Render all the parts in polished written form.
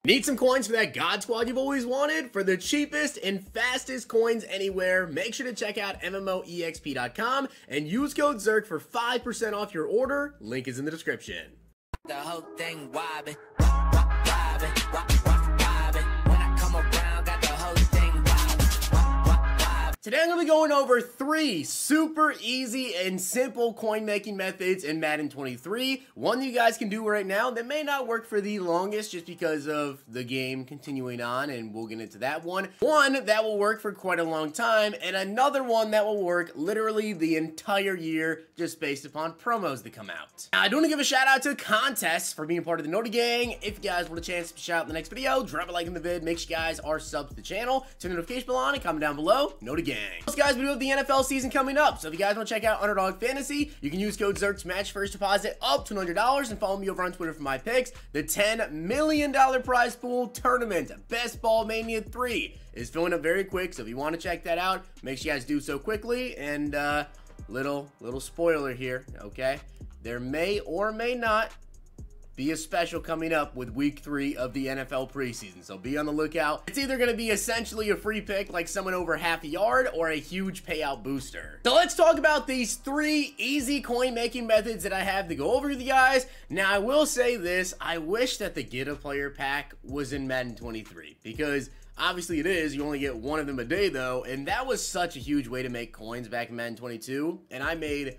Need some coins for that God Squad you've always wanted? For the cheapest and fastest coins anywhere, make sure to check out MMOEXP.com and use code ZIRK for 5% off your order. Link is in the description. The whole thing wobbin', wobbin', wobbin'. When I come around, got the whole thing wobbin'. Today I'm going to be going over 3 super easy and simple coin making methods in Madden 23. One that you guys can do right now that may not work for the longest just because of the game continuing on, and we'll get into that one. One that will work for quite a long time, and another one that will work literally the entire year just based upon promos that come out. Now, I do want to give a shout out to Contests for being part of the Noti Gang. If you guys want a chance to shout out in the next video, drop a like in the vid, make sure you guys are subbed to the channel, turn the notification bell on, and comment down below, Noti Gang. Also, guys, we do have the NFL season coming up, so if you guys want to check out Underdog Fantasy, you can use code ZIRK to match first deposit up to $100, and follow me over on Twitter for my picks. The $10 million prize pool tournament, Best Ball Mania 3, is filling up very quick, so if you want to check that out, make sure you guys do so quickly. And little spoiler here, okay? There may or may not be a special coming up with week 3 of the NFL preseason, so be on the lookout. It's either going to be essentially a free pick like someone over half a yard or a huge payout booster. So let's talk about these 3 easy coin making methods that I have to go over with you guys. Now, I will say this, I wish that the Get a Player pack was in Madden 23, because obviously it is, you only get one of them a day though, and that was such a huge way to make coins back in Madden 22, and I made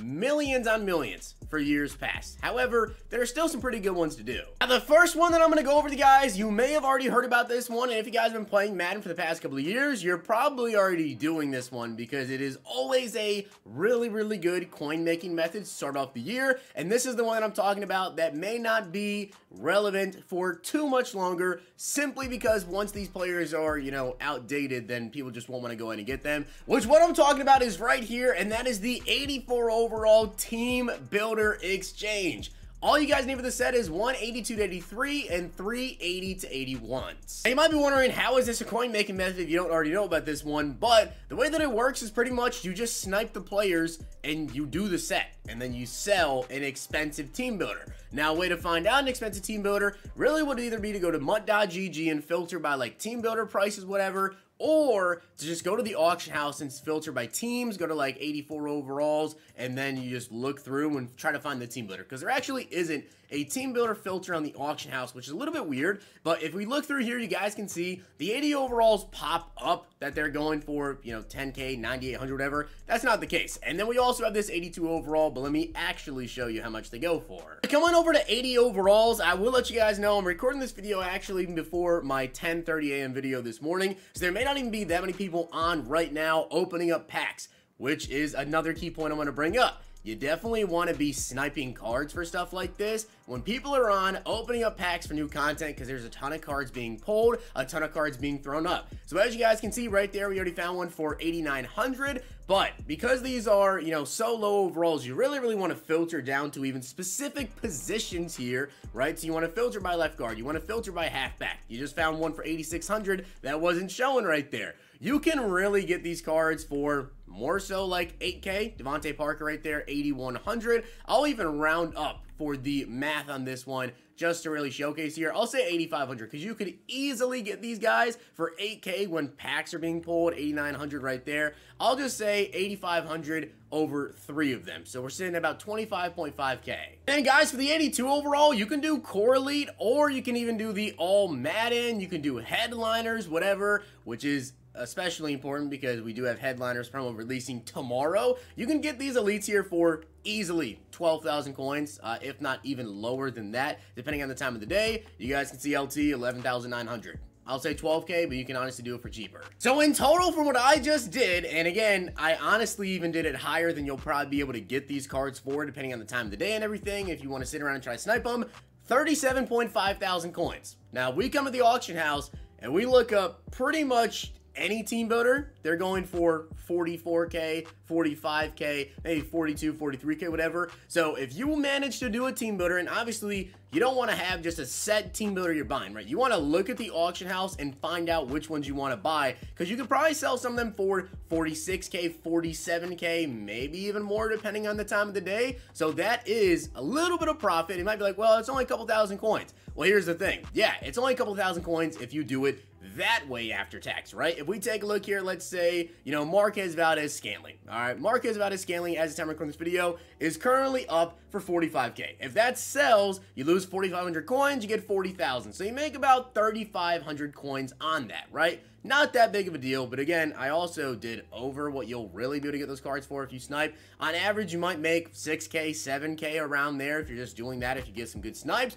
millions on millions for years past. However, there are still some pretty good ones to do. Now, the first one that I'm going to go over to you guys, you may have already heard about this one, and if you guys have been playing Madden for the past couple of years, you're probably already doing this one because it is always a really good coin making method to start off the year, and this is the one that I'm talking about that may not be relevant for too much longer, simply because once these players are, you know, outdated, then people just won't want to go in and get them, which what I'm talking about is right here, and that is the 84 overall team builder exchange. All you guys need for the set is 182 to 83 and 380 to 81s. Now, you might be wondering, how is this a coin making method if you don't already know about this one? But the way that it works is pretty much you just snipe the players and you do the set, and then you sell an expensive team builder. Now, a way to find out an expensive team builder really would either be to go to mutt.gg and filter by like team builder prices, whatever, or to just go to the auction house and filter by teams, go to like 84 overalls, and then you just look through and try to find the team builder, because there actually isn't a team builder filter on the auction house, which is a little bit weird. But if we look through here, you guys can see the 80 overalls pop up that they're going for, you know, 10K, 9,800, whatever. That's not the case. And then we also have this 82 overall, but let me actually show you how much they go for. Coming over to 80 overalls, I will let you guys know I'm recording this video actually even before my 10:30 a.m. video this morning, so there may not even be that many people on right now opening up packs, which is another key point I'm going to bring up. You definitely want to be sniping cards for stuff like this when people are on opening up packs for new content, because there's a ton of cards being pulled, a ton of cards being thrown up. So as you guys can see right there, we already found one for 8,900, but because these are, you know, so low overalls, you really want to filter down to even specific positions here, right? So you want to filter by left guard, you want to filter by halfback. You just found one for 8,600 that wasn't showing right there. You can really get these cards for more so like 8K. Devontae Parker right there, 8,100. I'll even round up for the math on this one just to really showcase here. I'll say 8,500 because you could easily get these guys for 8K when packs are being pulled, 8,900 right there. I'll just say 8,500 over 3 of them. So we're sitting at about 25.5K. And guys, for the 82 overall, you can do Core Elite, or you can even do the All Madden. You can do Headliners, whatever, which is especially important because we do have Headliners promo releasing tomorrow. You can get these elites here for easily 12,000 coins, if not even lower than that, depending on the time of the day. You guys can see LT 11,900. I'll say 12K, but you can honestly do it for cheaper. So in total, from what I just did, and again, I honestly even did it higher than you'll probably be able to get these cards for, depending on the time of the day and everything, if you want to sit around and try to snipe them, 37.5 thousand coins. Now, we come to the auction house, and we look up pretty much any team builder. They're going for 44K, 45K, maybe 42, 43K, whatever. So if you manage to do a team builder, and obviously you don't want to have just a set team builder you're buying, right? You want to look at the auction house and find out which ones you want to buy, because you could probably sell some of them for 46K, 47K, maybe even more depending on the time of the day. So that is a little bit of profit. You might be like, well, it's only a couple thousand coins. Well, here's the thing. Yeah, it's only a couple thousand coins if you do it that way after tax, right? If we take a look here, let's say, you know, Marquez Valdez-Scantling. All right, Marquez Valdez-Scantling, as the time recording this video, is currently up for 45K. If that sells, you lose 4,500 coins, you get 40,000. So you make about 3,500 coins on that, right? Not that big of a deal, but again, I also did over what you'll really be able to get those cards for if you snipe. On average, you might make 6K, 7K around there if you're just doing that, if you get some good snipes.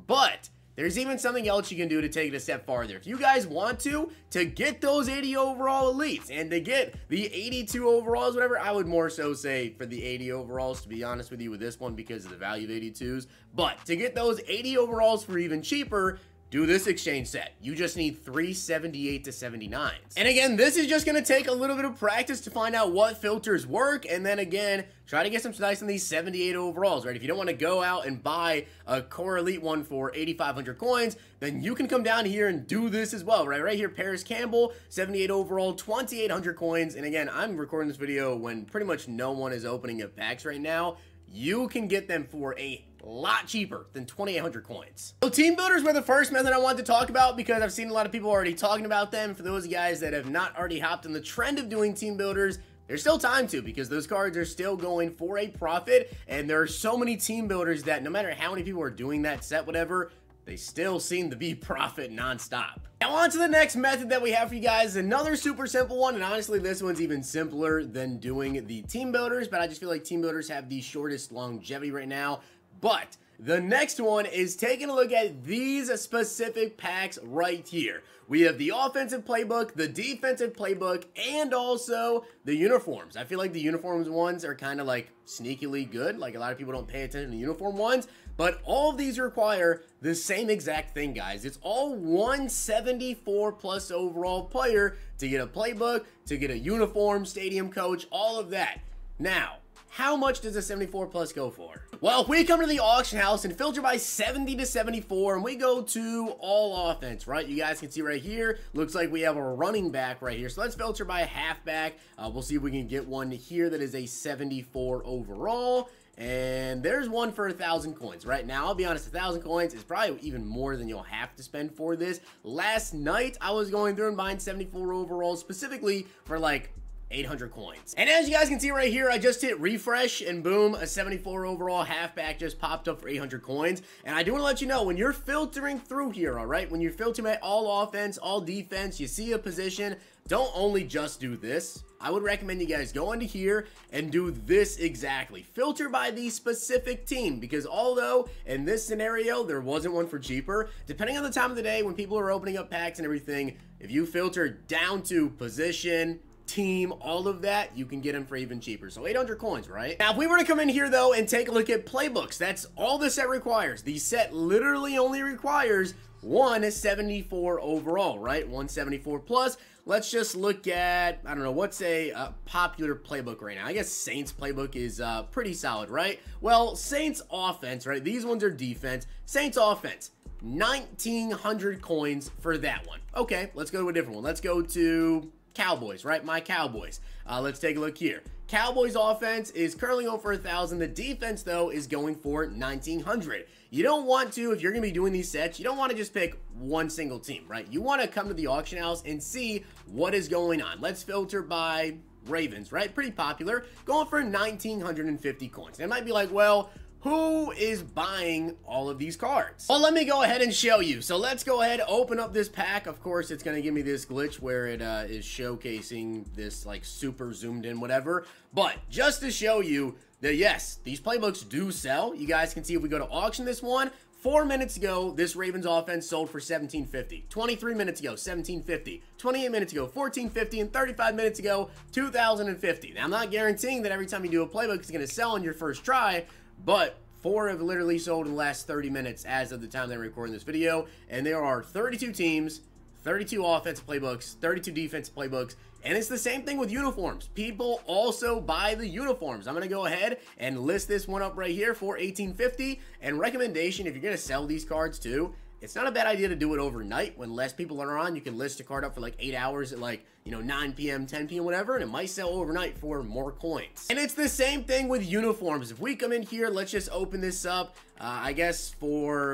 But there's even something else you can do to take it a step farther. If you guys want to get those 80 overall elites and to get the 82 overalls, whatever, I would more so say for the 80 overalls, to be honest with you with this one because of the value of 82s. But to get those 80 overalls for even cheaper, do this exchange set. You just need 378 to 79s. And again, this is just gonna take a little bit of practice to find out what filters work, and then again, try to get some snipes on these 78 overalls, right? If you don't wanna go out and buy a core elite one for 8,500 coins, then you can come down here and do this as well, right? Right here, Paris Campbell, 78 overall, 2,800 coins. And again, I'm recording this video when pretty much no one is opening up packs right now. You can get them for a lot cheaper than 2,800 coins. So team builders were the first method I wanted to talk about because I've seen a lot of people already talking about them. For those guys that have not already hopped on the trend of doing team builders, there's still time to, because those cards are still going for a profit, and there are so many team builders that no matter how many people are doing that set, whatever, they still seem to be profit nonstop. Now on to the next method that we have for you guys, another super simple one, and honestly this one's even simpler than doing the team builders, but I just feel like team builders have the shortest longevity right now. But the next one is taking a look at these specific packs right here. We have the offensive playbook, the defensive playbook, and also the uniforms. I feel like the uniforms ones are kind of like sneakily good. Like a lot of people don't pay attention to the uniform ones, but all of these require the same exact thing, guys. It's all 174 plus overall player to get a playbook, to get a uniform, stadium coach, all of that. Now, how much does a 74 plus go for? Well, if we come to the auction house and filter by 70 to 74 and we go to all offense, right? You guys can see right here, looks like we have a running back right here. So let's filter by a halfback. We'll see if we can get one here that is a 74 overall. And there's one for 1,000 coins. Right now, I'll be honest, 1,000 coins is probably even more than you'll have to spend for this. Last night, I was going through and buying 74 overalls specifically for like 800 coins. And as you guys can see right here, I just hit refresh and boom, a 74 overall halfback just popped up for 800 coins. And I do want to let you know, when you're filtering through here, all right, when you're filtering at all offense, all defense, you see a position, don't only just do this. I would recommend you guys go into here and do this exactly. Filter by the specific team, because although in this scenario, there wasn't one for cheaper, depending on the time of the day when people are opening up packs and everything, if you filter down to position, team, all of that, you can get them for even cheaper. So 800 coins, right? Now, if we were to come in here though and take a look at playbooks, that's all the set requires. The set literally only requires 174 overall, right? 174 plus. Let's just look at, I don't know, what's a popular playbook right now? I guess Saints playbook is pretty solid, right? Well, Saints offense, right? These ones are defense. Saints offense, 1,900 coins for that one. Okay, let's go to a different one. Let's go to Cowboys, right? My Cowboys. Let's take a look here. Cowboys offense is currently going for 1,000. The defense, though, is going for 1,900. You don't want to, if you're going to be doing these sets, you don't want to just pick one single team, right? You want to come to the auction house and see what is going on. Let's filter by Ravens, right? Pretty popular. Going for 1,950 coins. And it might be like, well, who is buying all of these cards? Well, let me go ahead and show you. So let's go ahead, open up this pack. Of course, it's going to give me this glitch where it is showcasing this like super zoomed in whatever. But just to show you that yes, these playbooks do sell. You guys can see if we go to auction this one, 4 minutes ago, this Ravens offense sold for $1,750. 23 minutes ago, $1,750. 28 minutes ago, $1,450. And 35 minutes ago, $2,050. Now, I'm not guaranteeing that every time you do a playbook, it's going to sell on your first try, but 4 have literally sold in the last 30 minutes as of the time that I'm recording this video. And there are 32 teams, 32 offensive playbooks, 32 defensive playbooks, and it's the same thing with uniforms. People also buy the uniforms. I'm going to go ahead and list this one up right here for $1,850. And recommendation, if you're going to sell these cards too, it's not a bad idea to do it overnight when less people are on. You can list a card up for like 8 hours at like, 9 p.m., 10 p.m., whatever, and it might sell overnight for more coins. And it's the same thing with uniforms. If we come in here, let's just open this up. I guess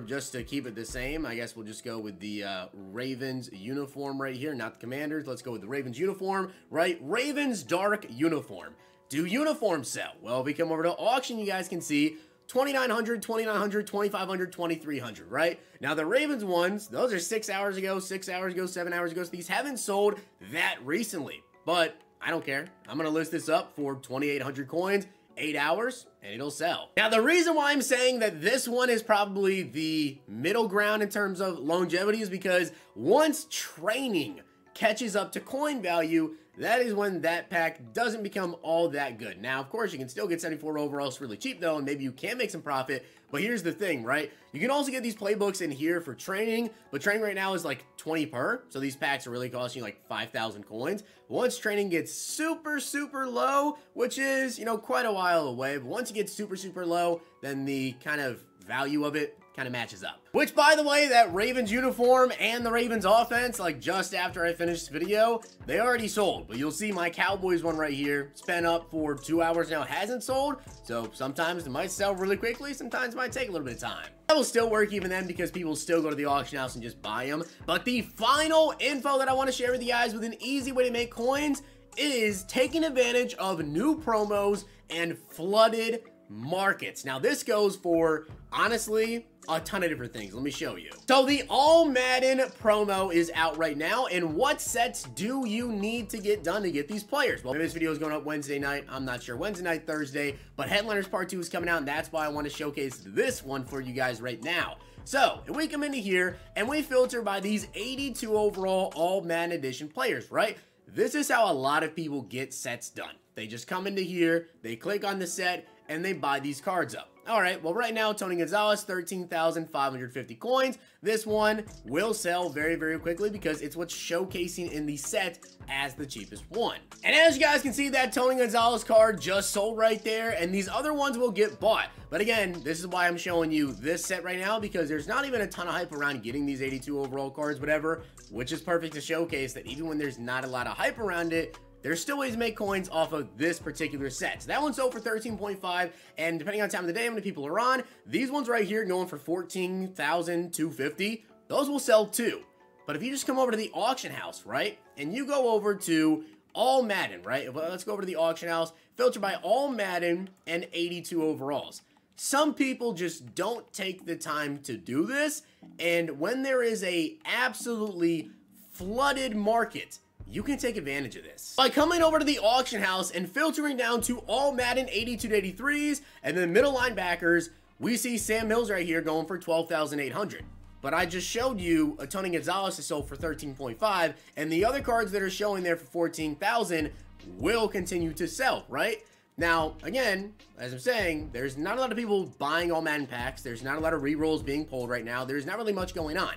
just to keep it the same, I guess we'll just go with the Ravens uniform right here, not the Commanders. Let's go with the Ravens uniform, right? Ravens dark uniform. Do uniforms sell? Well, if we come over to auction, you guys can see 2,900, 2,900, 2,500, 2,300, right? Now, the Ravens ones, those are 6 hours ago, 6 hours ago, 7 hours ago. So these haven't sold that recently, but I don't care. I'm going to list this up for 2,800 coins, 8 hours, and it'll sell. Now, the reason why I'm saying that this one is probably the middle ground in terms of longevity is because once training catches up to coin value, that is when that pack doesn't become all that good. Now, of course, you can still get 74 overalls really cheap, though, and maybe you can make some profit. But here's the thing, right? You can also get these playbooks in here for training, but training right now is like 20 per. So these packs are really costing you like 5,000 coins. Once training gets super, super low, which is, quite a while away, but once it gets super, super low, then the kind of value of it kind of matches up. Which, by the way, that Ravens uniform and the Ravens offense, like just after I finished this video, they already sold. But you'll see my Cowboys one right here, spent up for 2 hours now, hasn't sold. So sometimes it might sell really quickly, sometimes it might take a little bit of time. That will still work even then because people still go to the auction house and just buy them. But the final info that I want to share with you guys with an easy way to make coins is taking advantage of new promos and flooded markets. Now, this goes for, honestly, a ton of different things. Let me show you. So the All Madden promo is out right now, and what sets do you need to get done to get these players? Well, this video is going up Wednesday night. I'm not sure, Wednesday night, Thursday, but Headliners Part 2 is coming out, and that's why I want to showcase this one for you guys right now. So, if we come into here, and we filter by these 82 overall All Madden Edition players, right? This is how a lot of people get sets done. They just come into here, they click on the set, and they buy these cards up. All right, well, right now, Tony Gonzalez, 13,550 coins. This one will sell very, very quickly because it's what's showcasing in the set as the cheapest one. And as you guys can see, that Tony Gonzalez card just sold right there, and these other ones will get bought. But again, this is why I'm showing you this set right now, because there's not even a ton of hype around getting these 82 overall cards, whatever, which is perfect to showcase that even when there's not a lot of hype around it, there's still ways to make coins off of this particular set. So that one sold for 13.5, and depending on time of the day, how many people are on, these ones right here going for 14,250. Those will sell too. But if you just come over to the auction house, right, and you go over to All Madden, right? Well, let's go over to the auction house, filter by All Madden and 82 overalls. Some people just don't take the time to do this, and when there is a absolutely flooded market, you can take advantage of this by coming over to the auction house and filtering down to All Madden 82 to 83s, and then middle linebackers, we see Sam Mills right here going for 12,800. But I just showed you a Tony Gonzalez is sold for 13.5, and the other cards that are showing there for 14,000 will continue to sell, right? Now, again, as I'm saying, there's not a lot of people buying All Madden packs. There's not a lot of rerolls being pulled right now. There's not really much going on.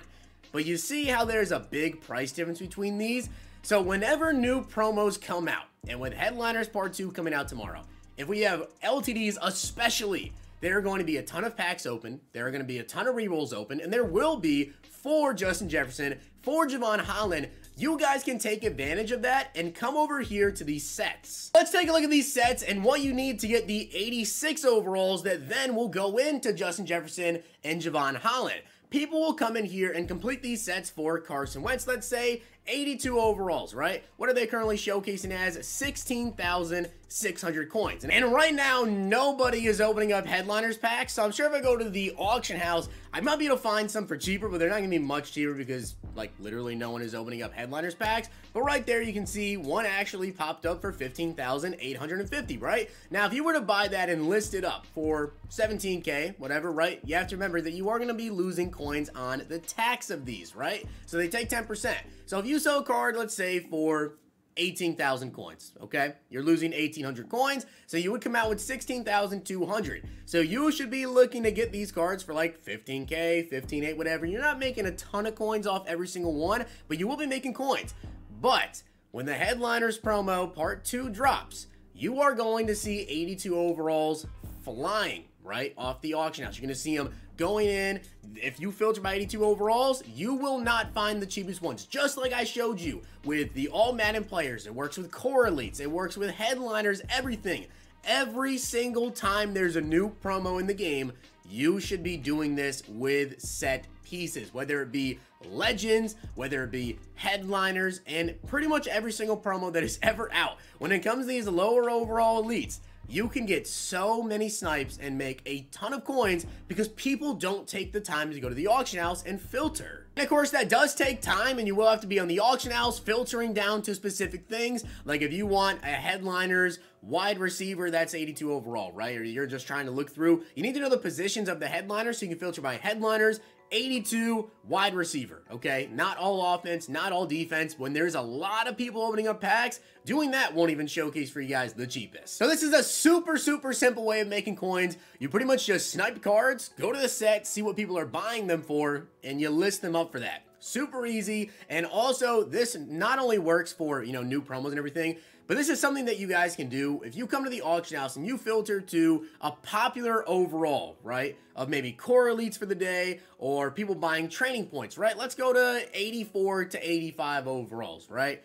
But you see how there's a big price difference between these? So whenever new promos come out, and with Headliners Part 2 coming out tomorrow, if we have LTDs especially, there are going to be a ton of packs open, there are going to be a ton of rerolls open, and there will be for Justin Jefferson, for Javon Holland. You guys can take advantage of that and come over here to these sets. Let's take a look at these sets and what you need to get the 86 overalls that then will go into Justin Jefferson and Javon Holland. People will come in here and complete these sets for Carson Wentz, let's say 82 overalls, right? What are they currently showcasing as? 16,600 coins. And right now, nobody is opening up Headliners packs, so I'm sure if I go to the auction house, I might be able to find some for cheaper, but they're not going to be much cheaper because, like, literally no one is opening up Headliners packs. But right there, you can see one actually popped up for 15,850, right? Now, if you were to buy that and list it up for 17K, whatever, right? You have to remember that you are going to be losing coins on the tax of these, right? So they take 10%. So if you sell a card, let's say for 18,000 coins, okay? You're losing 1,800 coins, so you would come out with 16,200. So you should be looking to get these cards for like 15K, 15.8, whatever. You're not making a ton of coins off every single one, but you will be making coins. But when the Headliners promo Part 2 drops, you are going to see 82 overalls flying right off the auction house. You're going to see them going in, if you filter by 82 overalls, you will not find the cheapest ones. Just like I showed you with the all Madden players, it works with core elites, it works with headliners, everything. Every single time there's a new promo in the game, you should be doing this with set pieces, whether it be legends, whether it be headliners, and pretty much every single promo that is ever out. When it comes to these lower overall elites, you can get so many snipes and make a ton of coins because people don't take the time to go to the auction house and filter. And of course, that does take time, and you will have to be on the auction house filtering down to specific things. Like if you want a headliners wide receiver that's 82 overall, right? Or you're just trying to look through, you need to know the positions of the headliners so you can filter by headliners, 82 wide receiver, okay? Not all offense, not all defense. When there's a lot of people opening up packs, doing that won't even showcase for you guys the cheapest. So this is a super simple way of making coins. You pretty much just snipe cards, go to the set, see what people are buying them for, and you list them up for that. Super easy. And also, this not only works for, you know, new promos and everything, but this is something that you guys can do if you come to the auction house and you filter to a popular overall, right? Of maybe core elites for the day or people buying training points, right? Let's go to 84 to 85 overalls, right?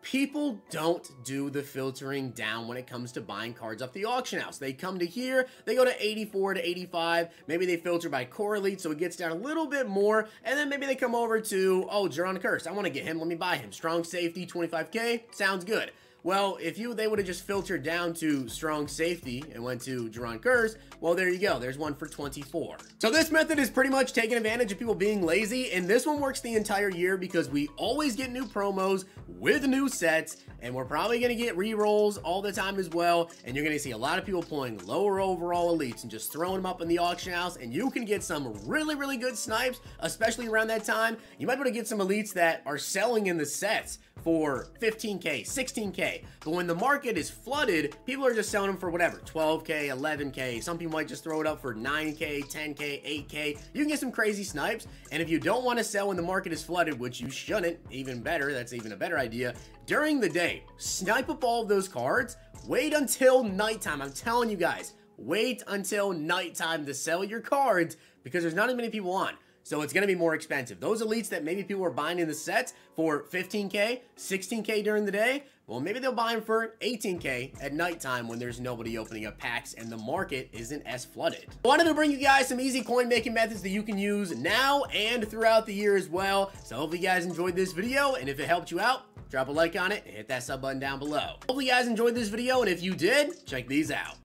People don't do the filtering down when it comes to buying cards off the auction house. They come to here, they go to 84 to 85, maybe they filter by core elite so it gets down a little bit more, and then maybe they come over to, oh, Jaron Curse, I want to get him, let me buy him. Strong safety, 25K, sounds good. Well, if they would have just filtered down to strong safety and went to Jaron Curse, well, there you go. There's one for 24. So this method is pretty much taking advantage of people being lazy, and this one works the entire year because we always get new promos with new sets, and we're probably going to get re-rolls all the time as well, and you're going to see a lot of people pulling lower overall elites and just throwing them up in the auction house, and you can get some really good snipes, especially around that time. You might be able to get some elites that are selling in the sets for 15K, 16K. But when the market is flooded, people are just selling them for whatever, 12K, 11K. Some people might just throw it up for 9K, 10K, 8K. You can get some crazy snipes. And if you don't want to sell when the market is flooded, which you shouldn't, even better, that's even a better idea, during the day, snipe up all of those cards, wait until nighttime. I'm telling you guys, wait until nighttime to sell your cards because there's not as many people on. So it's going to be more expensive. Those elites that maybe people are buying in the sets for 15K, 16K during the day, well, maybe they'll buy them for 18K at nighttime when there's nobody opening up packs and the market isn't as flooded. I wanted to bring you guys some easy coin making methods that you can use now and throughout the year as well. So hopefully you guys enjoyed this video, and if it helped you out, drop a like on it and hit that sub button down below. Hopefully you guys enjoyed this video, and if you did, check these out.